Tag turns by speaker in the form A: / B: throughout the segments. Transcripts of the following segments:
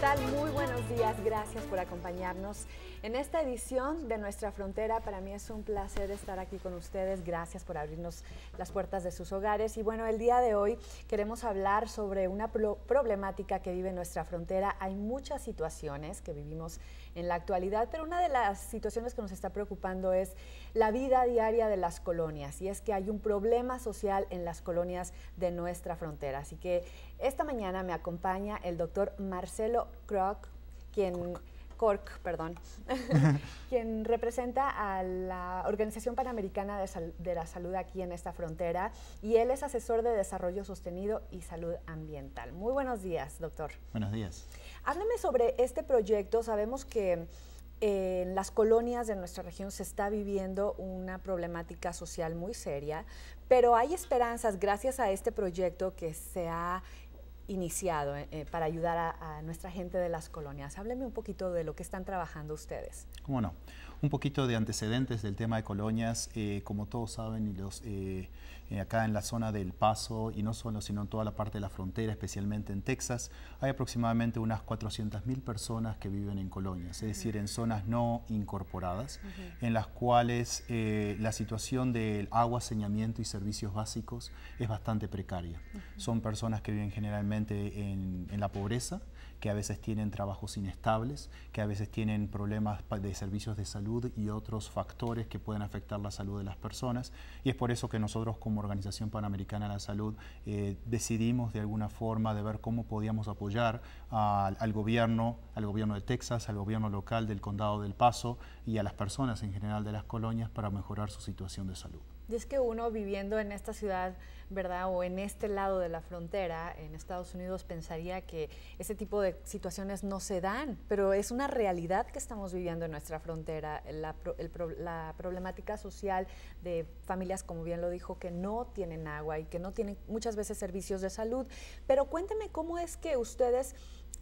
A: tal? Muy buenos días, gracias por acompañarnos en esta edición de Nuestra Frontera. Para mí es un placer estar aquí con ustedes, gracias por abrirnos las puertas de sus hogares. Y bueno, el día de hoy queremos hablar sobre una problemática que vive nuestra frontera. Hay muchas situaciones que vivimos en la actualidad, pero una de las situaciones que nos está preocupando es la vida diaria de las colonias, y es que hay un problema social en las colonias de nuestra frontera. Así que esta mañana me acompaña el doctor Marcelo Cork, quien representa a la Organización Panamericana de la Salud aquí en esta frontera, y él es asesor de desarrollo sostenido y salud ambiental. Muy buenos días, doctor.
B: Buenos días.
A: Hábleme sobre este proyecto. Sabemos que en las colonias de nuestra región se está viviendo una problemática social muy seria, pero hay esperanzas gracias a este proyecto que se ha iniciado para ayudar a nuestra gente de las colonias. Hábleme un poquito de lo que están trabajando ustedes.
B: ¿Cómo no? Un poquito de antecedentes del tema de colonias. Como todos saben, acá en la zona del Paso, y no solo, sino en toda la parte de la frontera, especialmente en Texas, hay aproximadamente unas 400.000 personas que viven en colonias, es decir, en zonas no incorporadas, en las cuales la situación del agua, saneamiento y servicios básicos es bastante precaria. Son personas que viven generalmente en la pobreza, que a veces tienen trabajos inestables, que a veces tienen problemas de servicios de salud y otros factores que pueden afectar la salud de las personas. Y es por eso que nosotros, como Organización Panamericana de la Salud, decidimos de alguna forma de ver cómo podíamos apoyar al gobierno de Texas, al gobierno local del Condado del Paso y a las personas en general de las colonias para mejorar su situación de salud.
A: Y es que uno viviendo en esta ciudad, ¿verdad?, o en este lado de la frontera, en Estados Unidos, pensaría que ese tipo de situaciones no se dan, pero es una realidad que estamos viviendo en nuestra frontera, la problemática social de familias, como bien lo dijo, que no tienen agua y que no tienen muchas veces servicios de salud. Pero cuénteme cómo es que ustedes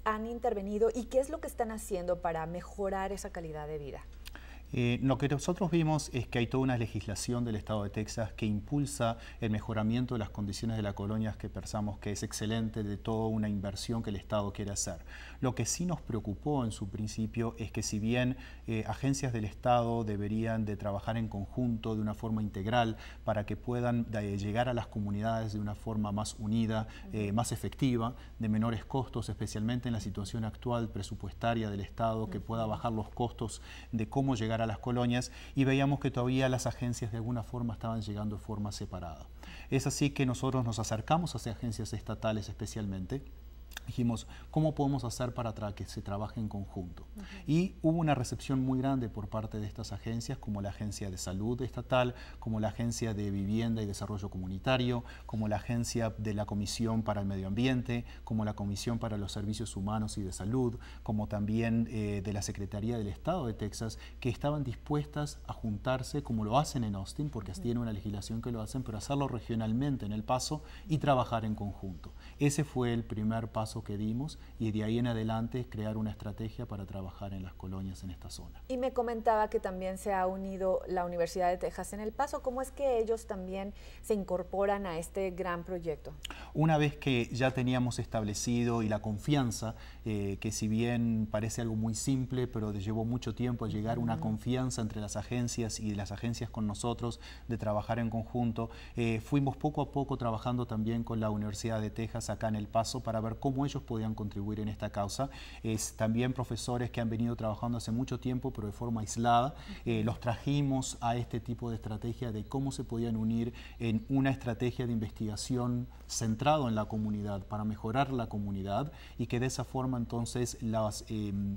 A: han intervenido y qué es lo que están haciendo para mejorar esa calidad de vida.
B: Lo que nosotros vimos es que hay toda una legislación del Estado de Texas que impulsa el mejoramiento de las condiciones de las colonias, que pensamos que es excelente, de toda una inversión que el Estado quiere hacer. Lo que sí nos preocupó en su principio es que, si bien agencias del Estado deberían de trabajar en conjunto de una forma integral para que puedan llegar a las comunidades de una forma más unida, más efectiva, de menores costos, especialmente en la situación actual presupuestaria del Estado, que pueda bajar los costos de cómo llegar a las colonias, y veíamos que todavía las agencias de alguna forma estaban llegando de forma separada. Es así que nosotros nos acercamos a esas agencias estatales especialmente. Dijimos, ¿cómo podemos hacer para que se trabaje en conjunto? Y hubo una recepción muy grande por parte de estas agencias, como la Agencia de Salud Estatal, como la Agencia de Vivienda y Desarrollo Comunitario, como la Agencia de la Comisión para el Medio Ambiente, como la Comisión para los Servicios Humanos y de Salud, como también de la Secretaría del Estado de Texas, que estaban dispuestas a juntarse, como lo hacen en Austin, porque tiene una legislación que lo hacen, pero hacerlo regionalmente en El Paso y trabajar en conjunto. Ese fue el primer paso que dimos, y de ahí en adelante crear una estrategia para trabajar en las colonias en esta zona.
A: Y me comentaba que también se ha unido la Universidad de Texas en El Paso. ¿Cómo es que ellos también se incorporan a este gran proyecto?
B: Una vez que ya teníamos establecido y la confianza, que si bien parece algo muy simple, pero llevó mucho tiempo llegar a una confianza entre las agencias y las agencias con nosotros, de trabajar en conjunto, fuimos poco a poco trabajando también con la Universidad de Texas acá en El Paso para ver cómo ellos podían contribuir en esta causa. También profesores que han venido trabajando hace mucho tiempo, pero de forma aislada, los trajimos a este tipo de estrategia de cómo se podían unir en una estrategia de investigación centrado en la comunidad para mejorar la comunidad, y que de esa forma entonces las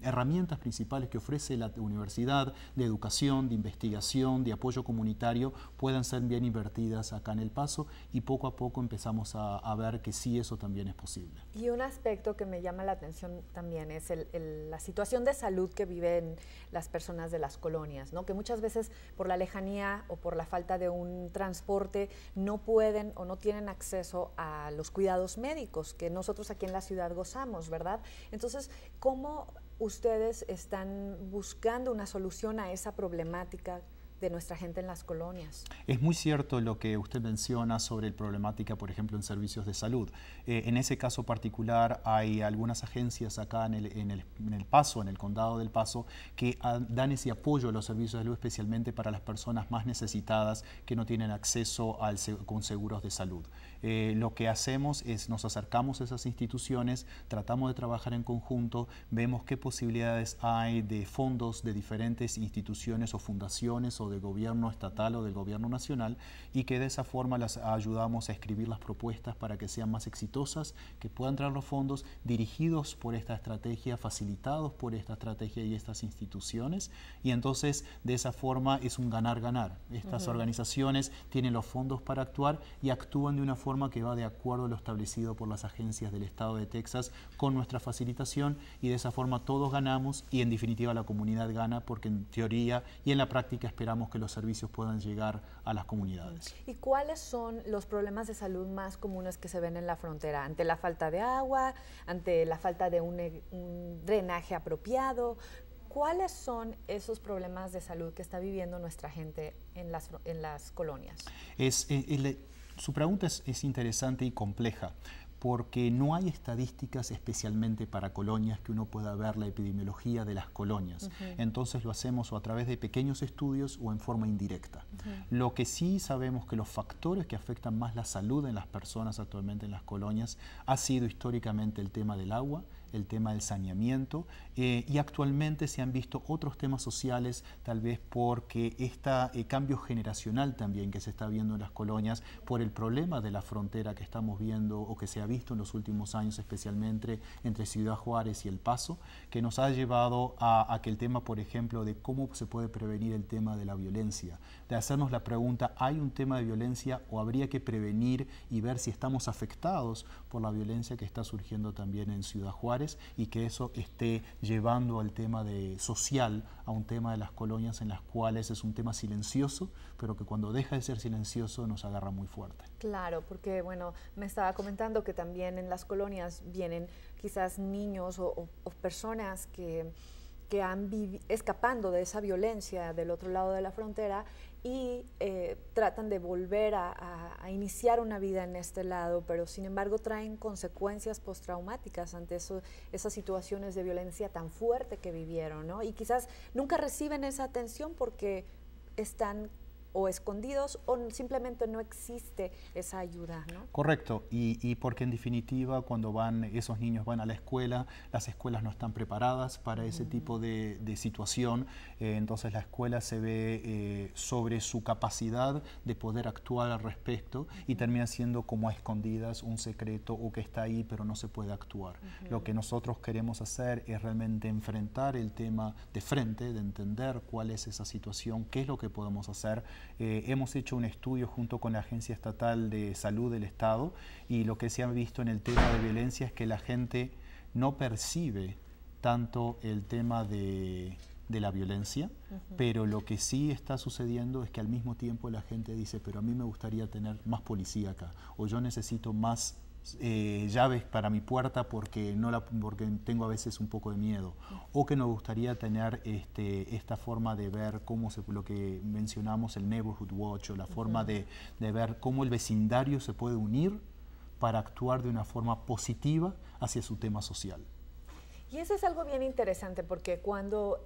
B: herramientas principales que ofrece la universidad de educación, de investigación, de apoyo comunitario puedan ser bien invertidas acá en El Paso, y poco a poco empezamos a ver que sí, eso también es posible.
A: Y un aspecto que me llama la atención también es la situación de salud que viven las personas de las colonias, ¿no? Que muchas veces por la lejanía o por la falta de un transporte no pueden o no tienen acceso a los cuidados médicos que nosotros aquí en la ciudad gozamos, ¿verdad? Entonces, ¿cómo ustedes están buscando una solución a esa problemática de nuestra gente en las colonias.
B: Es muy cierto lo que usted menciona sobre la problemática, por ejemplo, en servicios de salud. En ese caso particular hay algunas agencias acá en el Paso, en el condado del Paso, que dan ese apoyo a los servicios de salud, especialmente para las personas más necesitadas que no tienen acceso con seguros de salud. Lo que hacemos es nos acercamos a esas instituciones, tratamos de trabajar en conjunto, vemos qué posibilidades hay de fondos de diferentes instituciones o fundaciones o del gobierno estatal o del gobierno nacional, y que de esa forma las ayudamos a escribir las propuestas para que sean más exitosas, que puedan traer los fondos dirigidos por esta estrategia, facilitados por esta estrategia y estas instituciones, y entonces de esa forma es un ganar-ganar. Estas organizaciones tienen los fondos para actuar y actúan de una forma que va de acuerdo a lo establecido por las agencias del estado de Texas con nuestra facilitación, y de esa forma todos ganamos y en definitiva la comunidad gana, porque en teoría y en la práctica esperamos que los servicios puedan llegar a las comunidades.
A: ¿Y cuáles son los problemas de salud más comunes que se ven en la frontera? ¿Ante la falta de agua? ¿Ante la falta de un drenaje apropiado? ¿Cuáles son esos problemas de salud que está viviendo nuestra gente en las colonias?
B: Su pregunta es interesante y compleja, porque no hay estadísticas especialmente para colonias que uno pueda ver la epidemiología de las colonias. Entonces lo hacemos o a través de pequeños estudios o en forma indirecta. Lo que sí sabemos que los factores que afectan más la salud en las personas actualmente en las colonias ha sido históricamente el tema del agua, el tema del saneamiento, y actualmente se han visto otros temas sociales, tal vez porque este cambio generacional también que se está viendo en las colonias por el problema de la frontera que estamos viendo o que se ha visto en los últimos años, especialmente entre Ciudad Juárez y El Paso, que nos ha llevado a que el tema, por ejemplo, de cómo se puede prevenir el tema de la violencia, de hacernos la pregunta, ¿hay un tema de violencia o habría que prevenir y ver si estamos afectados por la violencia que está surgiendo también en Ciudad Juárez, y que eso esté llevando al tema social a un tema de las colonias en las cuales es un tema silencioso, pero que cuando deja de ser silencioso nos agarra muy fuerte.
A: Claro, porque bueno, me estaba comentando que también en las colonias vienen quizás niños o personas que han escapando de esa violencia del otro lado de la frontera y tratan de volver a iniciar una vida en este lado, pero sin embargo traen consecuencias postraumáticas ante esas situaciones de violencia tan fuerte que vivieron, ¿no? Y quizás nunca reciben esa atención porque están o escondidos o simplemente no existe esa ayuda, ¿no?
B: Correcto, y porque en definitiva cuando esos niños van a la escuela, las escuelas no están preparadas para ese tipo de situación, entonces la escuela se ve sobre su capacidad de poder actuar al respecto y termina siendo como a escondidas un secreto o que está ahí pero no se puede actuar. Lo que nosotros queremos hacer es realmente enfrentar el tema de frente, de entender cuál es esa situación, qué es lo que podemos hacer. Hemos hecho un estudio junto con la Agencia Estatal de Salud del Estado y lo que se ha visto en el tema de violencia es que la gente no percibe tanto el tema de la violencia, pero lo que sí está sucediendo es que al mismo tiempo la gente dice, pero a mí me gustaría tener más policía acá, o yo necesito más llaves para mi puerta porque tengo a veces un poco de miedo, o que nos gustaría tener esta forma de ver lo que mencionamos, el Neighborhood Watch, o la forma de ver cómo el vecindario se puede unir para actuar de una forma positiva hacia su tema social.
A: Y eso es algo bien interesante porque cuando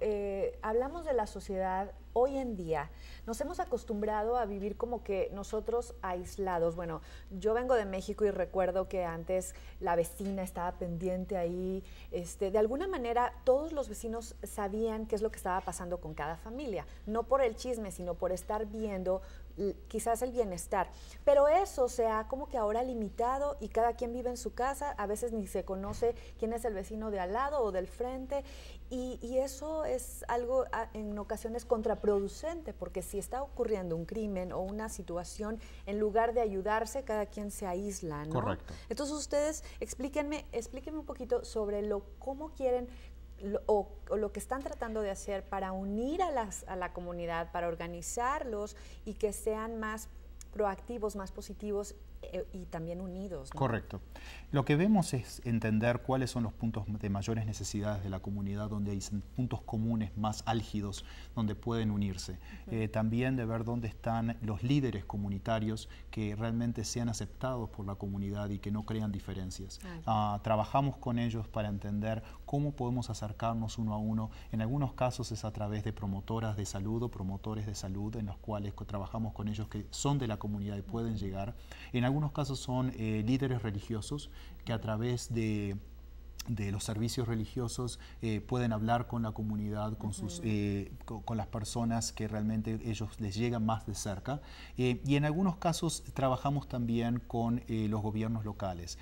A: hablamos de la sociedad hoy en día, nos hemos acostumbrado a vivir como que nosotros aislados. Bueno, yo vengo de México y recuerdo que antes la vecina estaba pendiente ahí. De alguna manera todos los vecinos sabían qué es lo que estaba pasando con cada familia, no por el chisme, sino por estar viendo quizás el bienestar, pero eso se ha como que ahora limitado y cada quien vive en su casa, a veces ni se conoce quién es el vecino de al lado o del frente, y eso es algo en ocasiones contraproducente, porque si está ocurriendo un crimen o una situación, en lugar de ayudarse, cada quien se aísla, ¿no?
B: Correcto.
A: Entonces ustedes explíquenme un poquito sobre cómo quieren o lo que están tratando de hacer para unir a la comunidad, para organizarlos y que sean más proactivos, más positivos y también unidos, ¿no?
B: Correcto. Lo que vemos es entender cuáles son los puntos de mayores necesidades de la comunidad, donde hay puntos comunes más álgidos, donde pueden unirse. También de ver dónde están los líderes comunitarios que realmente sean aceptados por la comunidad y que no crean diferencias. Trabajamos con ellos para entender cómo podemos acercarnos uno a uno. En algunos casos es a través de promotoras de salud o promotores de salud, en los cuales trabajamos con ellos que son de la comunidad y pueden llegar. En algunos casos son líderes religiosos que a través de los servicios religiosos pueden hablar con la comunidad, con las personas que realmente ellos les llegan más de cerca. Y en algunos casos trabajamos también con los gobiernos locales.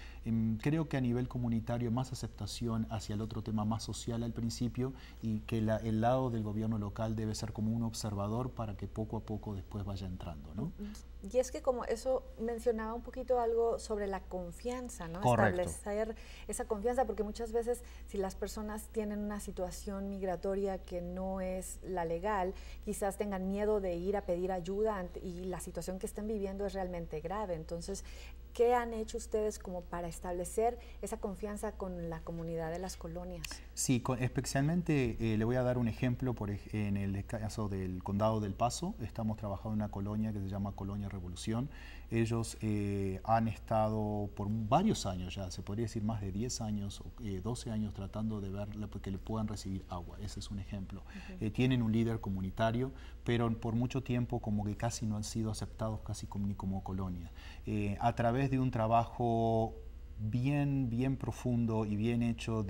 B: Creo que a nivel comunitario más aceptación hacia el otro tema más social al principio, y que el lado del gobierno local debe ser como un observador para que poco a poco después vaya entrando, ¿no?
A: Y es que como eso mencionaba un poquito algo sobre la confianza, ¿no?
B: Correcto.
A: Establecer esa confianza, porque muchas veces si las personas tienen una situación migratoria que no es la legal, quizás tengan miedo de ir a pedir ayuda y la situación que están viviendo es realmente grave. Entonces, ¿qué han hecho ustedes como para establecer esa confianza con la comunidad de las colonias?
B: Sí, especialmente le voy a dar un ejemplo. En el caso del Condado del Paso, estamos trabajando en una colonia que se llama Colonia Revolución. Ellos han estado por varios años ya, se podría decir más de 10 años, 12 años tratando de ver que le puedan recibir agua. Ese es un ejemplo. Tienen un líder comunitario, pero por mucho tiempo como que casi no han sido aceptados casi ni como colonia. A través de un trabajo bien profundo y bien hecho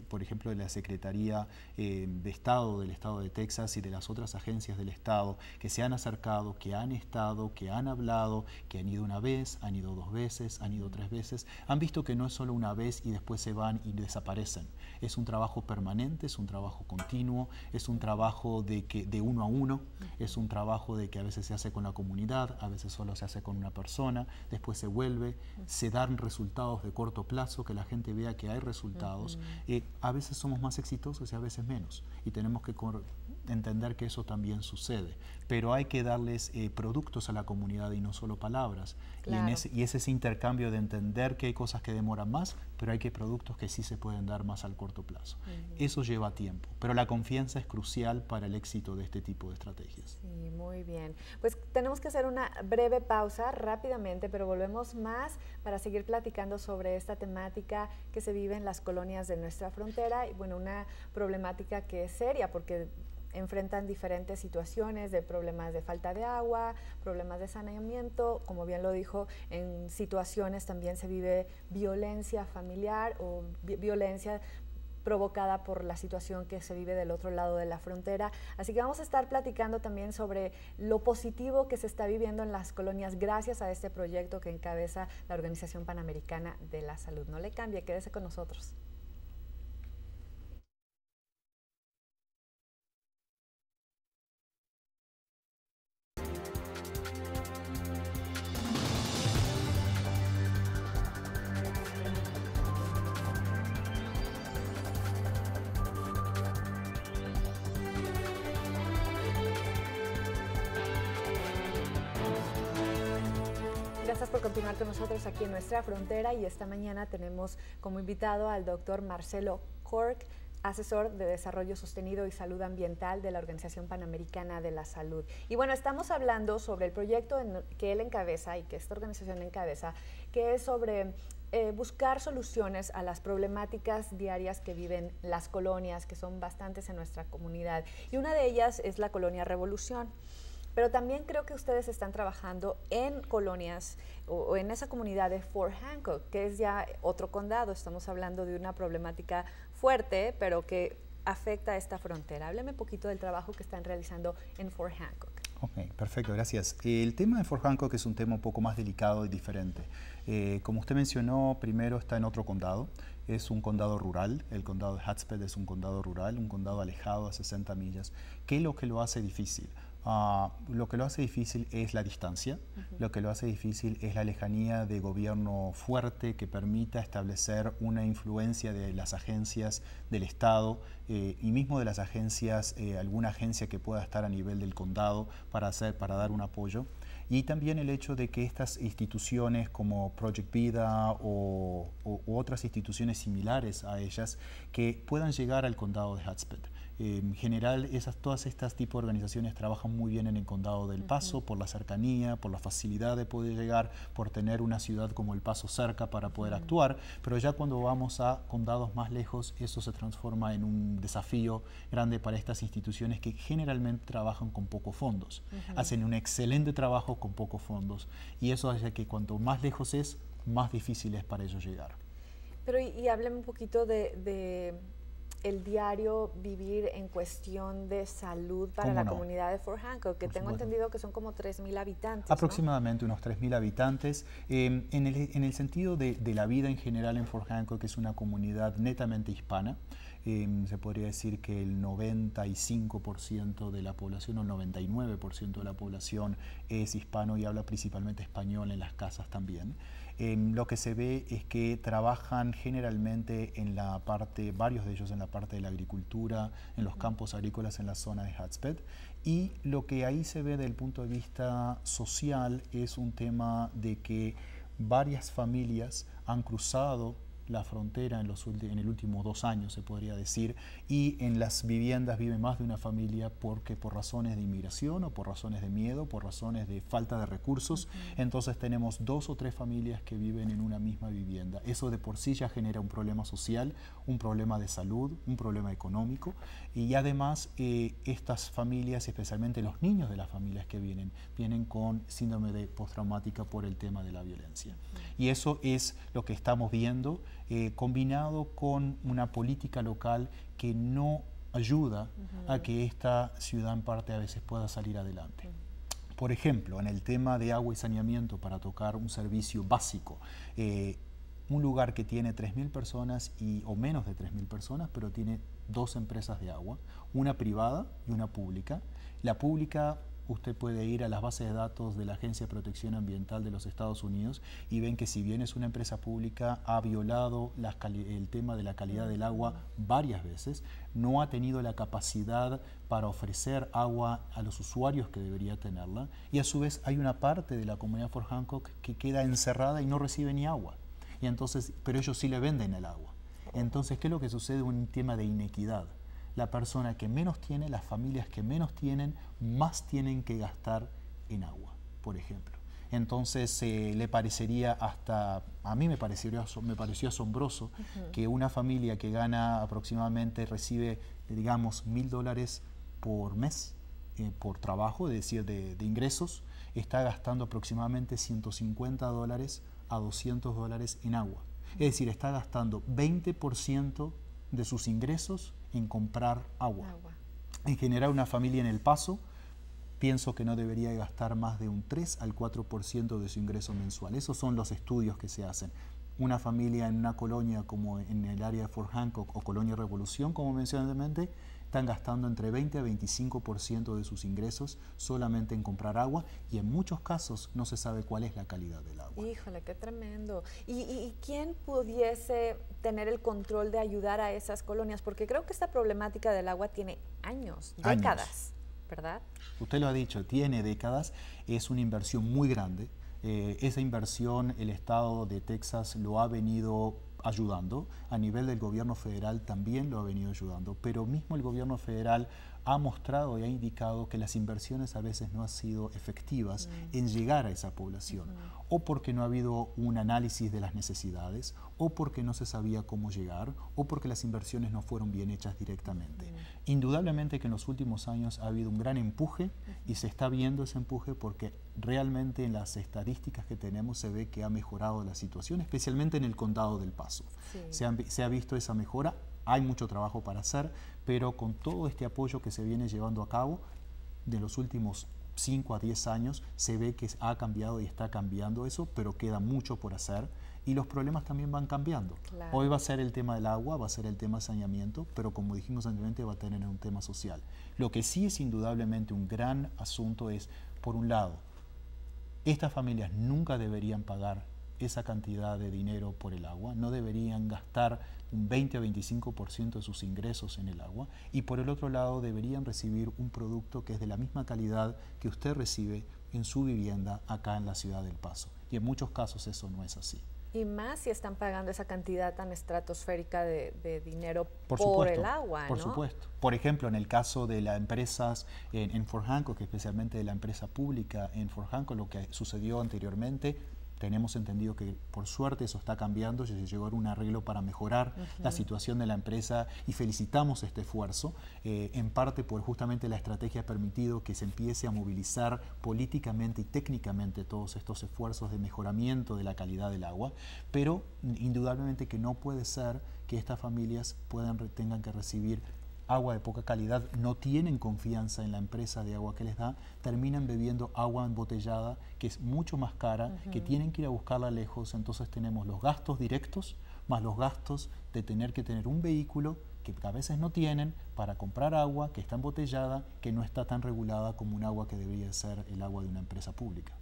B: por ejemplo, de la Secretaría de Estado del Estado de Texas y de las otras agencias del Estado que se han acercado, que han estado, que han hablado, que han ido una vez, han ido 2 veces, han ido 3 veces, han visto que no es solo una vez y después se van y desaparecen. Es un trabajo permanente, es un trabajo continuo, es un trabajo de uno a uno, es un trabajo de que a veces se hace con la comunidad, a veces solo se hace con una persona, después se vuelve, se dan resultados de corto plazo, que la gente vea que hay resultados. A veces somos más exitosos y a veces menos, y tenemos que entender que eso también sucede, pero hay que darles productos a la comunidad y no solo palabras. Claro. Y es ese intercambio de entender que hay cosas que demoran más, pero hay que productos que sí se pueden dar más al corto plazo. Eso lleva tiempo, pero la confianza es crucial para el éxito de este tipo de estrategias.
A: Sí, muy bien. Pues tenemos que hacer una breve pausa rápidamente, pero volvemos más para seguir platicando sobre esta temática que se vive en las colonias de nuestra frontera, y bueno, una problemática que es seria porque enfrentan diferentes situaciones de problemas de falta de agua, problemas de saneamiento, como bien lo dijo, en situaciones también se vive violencia familiar o violencia provocada por la situación que se vive del otro lado de la frontera. Así que vamos a estar platicando también sobre lo positivo que se está viviendo en las colonias gracias a este proyecto que encabeza la Organización Panamericana de la Salud. No le cambie, quédese con nosotros. Gracias por continuar con nosotros aquí en nuestra frontera, y esta mañana tenemos como invitado al doctor Marcelo Cork, asesor de Desarrollo Sostenido y Salud Ambiental de la Organización Panamericana de la Salud. Y bueno, estamos hablando sobre el proyecto que él encabeza y que esta organización encabeza, que es sobre buscar soluciones a las problemáticas diarias que viven las colonias, que son bastantes en nuestra comunidad. Y una de ellas es la Colonia Revolución. Pero también creo que ustedes están trabajando en colonias o en esa comunidad de Fort Hancock, que es ya otro condado. Estamos hablando de una problemática fuerte, pero que afecta a esta frontera. Hábleme un poquito del trabajo que están realizando en Fort Hancock.
B: Ok, perfecto, gracias. El tema de Fort Hancock es un tema un poco más delicado y diferente. Como usted mencionó, primero está en otro condado. Es un condado rural. El condado de Hudspeth es un condado rural, un condado alejado a 60 millas. ¿Qué es lo que lo hace difícil? Lo que lo hace difícil es la distancia, lo que lo hace difícil es la lejanía de gobierno fuerte que permita establecer una influencia de las agencias del Estado y mismo de las agencias, alguna agencia que pueda estar a nivel del condado para dar un apoyo. Y también el hecho de que estas instituciones como Project Vida u otras instituciones similares a ellas que puedan llegar al condado de Hudspeth. En general, todas estas tipos de organizaciones trabajan muy bien en el condado del Paso por la cercanía, por la facilidad de poder llegar, por tener una ciudad como El Paso cerca para poder actuar, pero ya cuando vamos a condados más lejos, eso se transforma en un desafío grande para estas instituciones que generalmente trabajan con pocos fondos. Hacen un excelente trabajo con pocos fondos y eso hace que cuanto más lejos es, más difícil es para ellos llegar.
A: Pero y háblame un poquito de el diario vivir en cuestión de salud para la comunidad de Fort Hancock, que tengo entendido que son como 3.000 habitantes.
B: Aproximadamente, ¿no? Unos 3.000 habitantes. En el sentido de la vida en general en Fort Hancock, que es una comunidad netamente hispana, se podría decir que el 95% de la población o el 99% de la población es hispano y habla principalmente español en las casas también. Lo que se ve es que trabajan generalmente en la parte, varios de ellos en la parte de la agricultura, en los campos agrícolas en la zona de Hudspeth, y lo que ahí se ve desde el punto de vista social es un tema de que varias familias han cruzado la frontera en el último 2 años, se podría decir, y en las viviendas vive más de una familia porque por razones de inmigración o por razones de miedo, por razones de falta de recursos, entonces tenemos 2 o 3 familias que viven en una misma vivienda. Eso de por sí ya genera un problema social, un problema de salud, un problema económico, y además estas familias, especialmente los niños de las familias que vienen con síndrome de postraumática por el tema de la violencia. Y eso es lo que estamos viendo, combinado con una política local que no ayuda a que esta ciudad en parte a veces pueda salir adelante. Por ejemplo, en el tema de agua y saneamiento, para tocar un servicio básico, un lugar que tiene 3.000 personas o menos de 3.000 personas, pero tiene 2 empresas de agua, una privada y una pública. La pública, usted puede ir a las bases de datos de la Agencia de Protección Ambiental de los Estados Unidos y ven que si bien es una empresa pública, ha violado el tema de la calidad del agua varias veces, no ha tenido la capacidad para ofrecer agua a los usuarios que debería tenerla, y a su vez hay una parte de la comunidad de Fort Hancock que queda encerrada y no recibe ni agua. Y entonces, pero ellos sí le venden el agua. Entonces, ¿qué es lo que sucede? Un tema de inequidad. La persona que menos tiene, las familias que menos tienen, más tienen que gastar en agua, por ejemplo. Entonces, le parecería a mí me pareció asombroso que una familia que gana aproximadamente, recibe, digamos, $1.000 por mes por trabajo, es decir, de ingresos, está gastando aproximadamente $150 a $200 en agua. Es decir, está gastando 20% de sus ingresos en comprar agua. En general, una familia en El Paso, pienso que no debería gastar más de un 3 al 4% de su ingreso mensual. Esos son los estudios que se hacen. Una familia en una colonia como en el área de Fort Hancock o Colonia Revolución, como mencioné anteriormente, están gastando entre 20 a 25% de sus ingresos solamente en comprar agua, y en muchos casos no se sabe cuál es la calidad del agua.
A: Híjole, qué tremendo. ¿Y quién pudiese tener el control de ayudar a esas colonias? Porque creo que esta problemática del agua tiene años, décadas, ¿verdad?
B: Usted lo ha dicho, tiene décadas, es una inversión muy grande. Esa inversión el Estado de Texas lo ha venido ayudando, a nivel del gobierno federal también lo ha venido ayudando, pero mismo el gobierno federal ha mostrado y ha indicado que las inversiones a veces no han sido efectivas en llegar a esa población, o porque no ha habido un análisis de las necesidades, o porque no se sabía cómo llegar, o porque las inversiones no fueron bien hechas directamente. Indudablemente que en los últimos años ha habido un gran empuje, y se está viendo ese empuje porque realmente en las estadísticas que tenemos se ve que ha mejorado la situación, especialmente en el condado del Paso. Se ha visto esa mejora. Hay mucho trabajo para hacer, pero con todo este apoyo que se viene llevando a cabo de los últimos 5 a 10 años, se ve que ha cambiado y está cambiando eso, pero queda mucho por hacer y los problemas también van cambiando. Claro. Hoy va a ser el tema del agua, va a ser el tema de saneamiento, pero como dijimos anteriormente va a tener un tema social. Lo que sí es indudablemente un gran asunto es, por un lado, estas familias nunca deberían pagar esa cantidad de dinero por el agua, no deberían gastar un 20 a 25% de sus ingresos en el agua, y por el otro lado deberían recibir un producto que es de la misma calidad que usted recibe en su vivienda acá en la ciudad del Paso. Y en muchos casos eso no es así.
A: Y más si están pagando esa cantidad tan estratosférica de dinero
B: por
A: el agua, ¿no?
B: Por supuesto. Por ejemplo, en el caso de las empresas en Fort Hancock, especialmente de la empresa pública en Fort Hancock, lo que sucedió anteriormente, tenemos entendido que por suerte eso está cambiando y se llegó a un arreglo para mejorar la situación de la empresa y felicitamos este esfuerzo. En parte por justamente la estrategia ha permitido que se empiece a movilizar políticamente y técnicamente todos estos esfuerzos de mejoramiento de la calidad del agua, pero indudablemente que no puede ser que estas familias tengan que recibir agua de poca calidad, no tienen confianza en la empresa de agua que les da, terminan bebiendo agua embotellada que es mucho más cara, que tienen que ir a buscarla lejos. Entonces tenemos los gastos directos más los gastos de tener que tener un vehículo que a veces no tienen para comprar agua que está embotellada, que no está tan regulada como un agua que debería ser el agua de una empresa pública.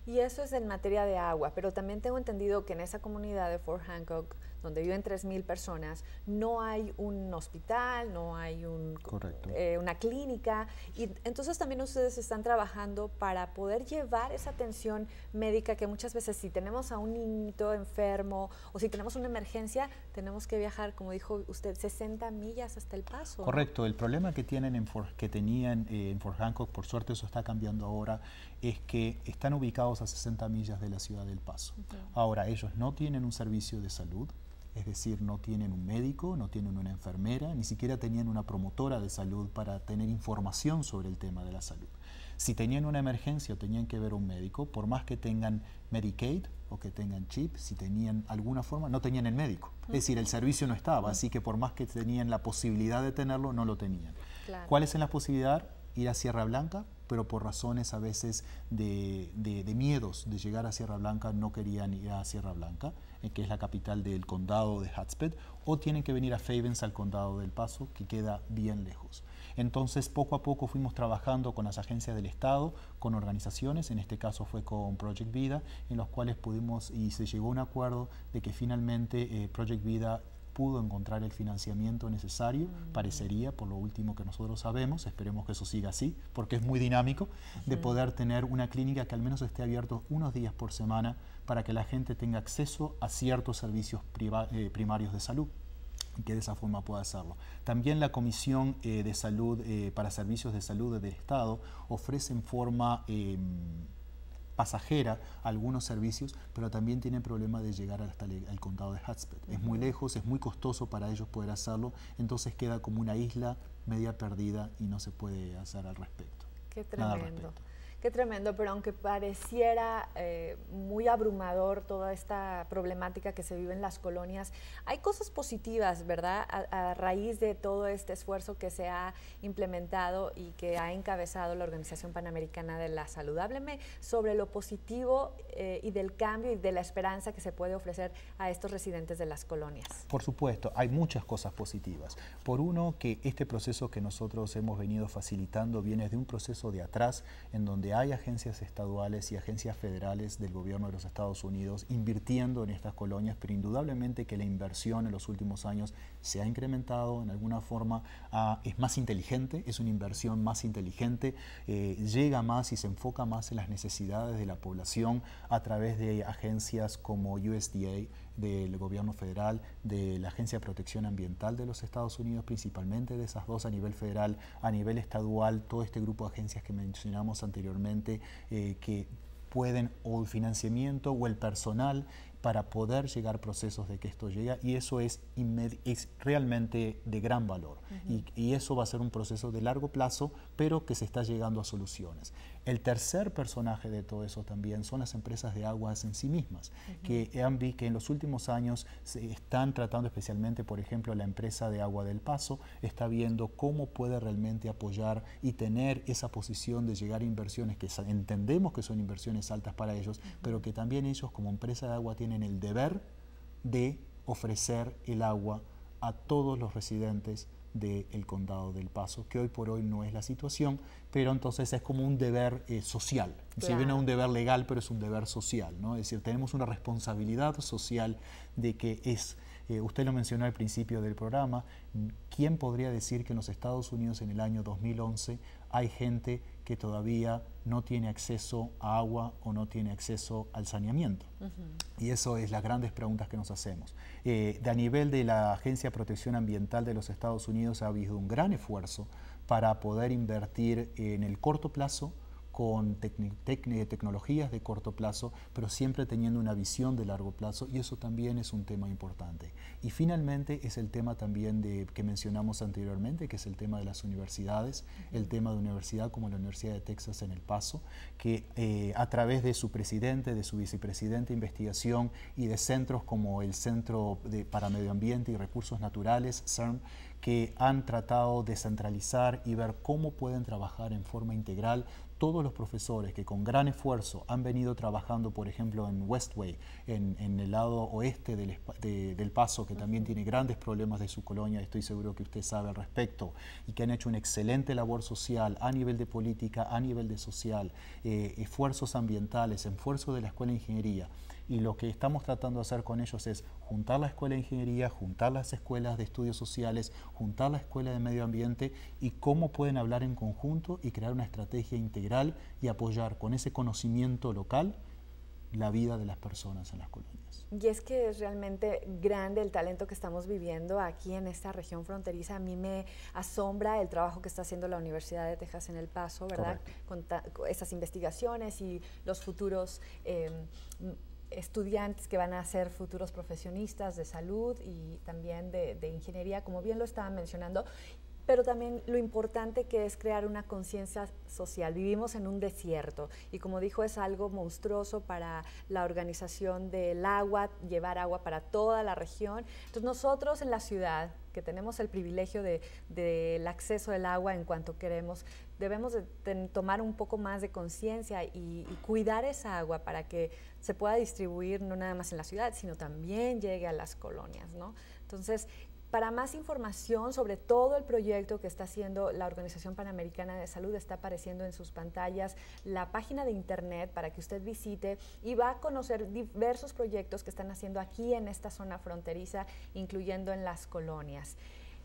A: Y eso es en materia de agua, pero también tengo entendido que en esa comunidad de Fort Hancock, donde viven 3,000 personas, no hay un hospital, no hay una clínica, y entonces también ustedes están trabajando para poder llevar esa atención médica que muchas veces si tenemos a un niñito enfermo o si tenemos una emergencia, tenemos que viajar, como dijo usted, 60 millas hasta El Paso.
B: Correcto, ¿no? El problema que tenían en Fort Hancock, por suerte eso está cambiando ahora, es que están ubicados a 60 millas de la ciudad del Paso. Ahora, ellos no tienen un servicio de salud, es decir, no tienen un médico, no tienen una enfermera, ni siquiera tenían una promotora de salud para tener información sobre el tema de la salud. Si tenían una emergencia o tenían que ver a un médico, por más que tengan Medicaid o que tengan CHIP, si tenían alguna forma, no tenían el médico. Es decir, el servicio no estaba, así que por más que tenían la posibilidad de tenerlo, no lo tenían. Claro. ¿Cuál es la posibilidad? Ir a Sierra Blanca, pero por razones a veces de miedos de llegar a Sierra Blanca no querían ir a Sierra Blanca, que es la capital del condado de Hudspeth, o tienen que venir a Fabens, al condado del Paso, que queda bien lejos. Entonces, poco a poco fuimos trabajando con las agencias del Estado, con organizaciones, en este caso fue con Project Vida, en los cuales pudimos y se llegó a un acuerdo de que finalmente Project Vida pudo encontrar el financiamiento necesario, parecería, por lo último que nosotros sabemos, esperemos que eso siga así, porque es muy dinámico, de poder tener una clínica que al menos esté abierta unos días por semana para que la gente tenga acceso a ciertos servicios primarios de salud y que de esa forma pueda hacerlo. También la Comisión de Salud para Servicios de Salud del Estado ofrece en forma pasajera algunos servicios, pero también tienen problema de llegar hasta el condado de Hudspeth. Es muy lejos, es muy costoso para ellos poder hacerlo, entonces queda como una isla media perdida y no se puede hacer al respecto.
A: Qué tremendo. Qué tremendo, pero aunque pareciera muy abrumador toda esta problemática que se vive en las colonias, hay cosas positivas, ¿verdad? A raíz de todo este esfuerzo que se ha implementado y que ha encabezado la Organización Panamericana de la Salud. Hábleme sobre lo positivo y del cambio y de la esperanza que se puede ofrecer a estos residentes de las colonias.
B: Por supuesto, hay muchas cosas positivas. Por uno, que este proceso que nosotros hemos venido facilitando viene de un proceso de atrás, en donde hay agencias estaduales y agencias federales del gobierno de los Estados Unidos invirtiendo en estas colonias, pero indudablemente que la inversión en los últimos años se ha incrementado en alguna forma, es más inteligente, es una inversión más inteligente, llega más y se enfoca más en las necesidades de la población a través de agencias como USDA, del gobierno federal, de la Agencia de Protección Ambiental de los Estados Unidos, principalmente de esas dos a nivel federal, a nivel estadual, todo este grupo de agencias que mencionamos anteriormente, que pueden o el financiamiento o el personal para poder llegar a procesos de que esto llegue, y eso es realmente de gran valor. Y eso va a ser un proceso de largo plazo, pero que se está llegando a soluciones. El tercer personaje de todo eso también son las empresas de aguas en sí mismas, que en los últimos años se están tratando, especialmente, por ejemplo, la empresa de Agua del Paso, está viendo cómo puede realmente apoyar y tener esa posición de llegar a inversiones que entendemos que son inversiones altas para ellos, pero que también ellos como empresa de agua tienen el deber de ofrecer el agua a todos los residentes del condado del Paso, que hoy por hoy no es la situación, pero entonces es como un deber social. Claro. Si bien no es un deber legal, pero es un deber social, ¿no? Es decir, tenemos una responsabilidad social de que es, usted lo mencionó al principio del programa, ¿quién podría decir que en los Estados Unidos en el año 2011 hay gente que todavía no tiene acceso a agua o no tiene acceso al saneamiento. Y eso es las grandes preguntas que nos hacemos. A nivel de la Agencia de Protección Ambiental de los Estados Unidos ha habido un gran esfuerzo para poder invertir en el corto plazo con tecnologías de corto plazo, pero siempre teniendo una visión de largo plazo, y eso también es un tema importante. Y finalmente es el tema también que mencionamos anteriormente, que es el tema de las universidades, el tema de universidad como la Universidad de Texas en El Paso, que a través de su presidente, de su vicepresidente de investigación y de centros como el Centro para Medio Ambiente y Recursos Naturales, CERM, que han tratado de centralizar y ver cómo pueden trabajar en forma integral todos los profesores que con gran esfuerzo han venido trabajando, por ejemplo, en Westway, en el lado oeste del Paso, que también tiene grandes problemas de su colonia, estoy seguro que usted sabe al respecto, y que han hecho una excelente labor social a nivel de política, a nivel de social, esfuerzos ambientales, esfuerzos de la Escuela de Ingeniería. Y lo que estamos tratando de hacer con ellos es juntar la Escuela de Ingeniería, juntar las escuelas de estudios sociales, juntar la Escuela de Medio Ambiente y cómo pueden hablar en conjunto y crear una estrategia integral y apoyar con ese conocimiento local la vida de las personas en las colonias.
A: Y es que es realmente grande el talento que estamos viviendo aquí en esta región fronteriza. A mí me asombra el trabajo que está haciendo la Universidad de Texas en El Paso, ¿verdad? Con esas investigaciones y los futuros estudiantes que van a ser futuros profesionistas de salud y también de ingeniería, como bien lo estaban mencionando, pero también lo importante que es crear una conciencia social. Vivimos en un desierto y, como dijo, es algo monstruoso para la organización del agua, llevar agua para toda la región. Entonces nosotros en la ciudad, que tenemos el privilegio del acceso al agua en cuanto queremos, debemos de tomar un poco más de conciencia y cuidar esa agua para que se pueda distribuir no nada más en la ciudad, sino también llegue a las colonias, ¿no? Entonces, para más información sobre todo el proyecto que está haciendo la Organización Panamericana de Salud, está apareciendo en sus pantallas la página de internet para que usted visite y va a conocer diversos proyectos que están haciendo aquí en esta zona fronteriza, incluyendo en las colonias.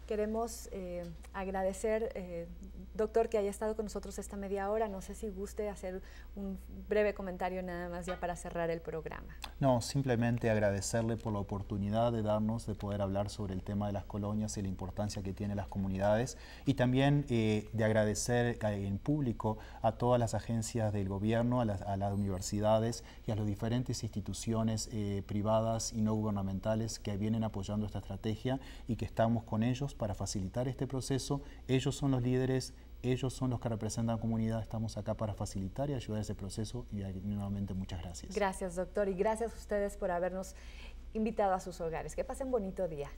A: Queremos agradecer, doctor, que haya estado con nosotros esta media hora. No sé si guste hacer un breve comentario nada más ya para cerrar el programa.
B: No, simplemente agradecerle por la oportunidad de poder hablar sobre el tema de las colonias y la importancia que tienen las comunidades, y también de agradecer en público a todas las agencias del gobierno, a las universidades y a las diferentes instituciones privadas y no gubernamentales que vienen apoyando esta estrategia y que estamos con ellos para facilitar este proceso. Ellos son los líderes, ellos son los que representan a la comunidad, estamos acá para facilitar y ayudar a ese proceso, y nuevamente muchas gracias.
A: Gracias, doctor, y gracias a ustedes por habernos invitado a sus hogares. Que pasen bonito día.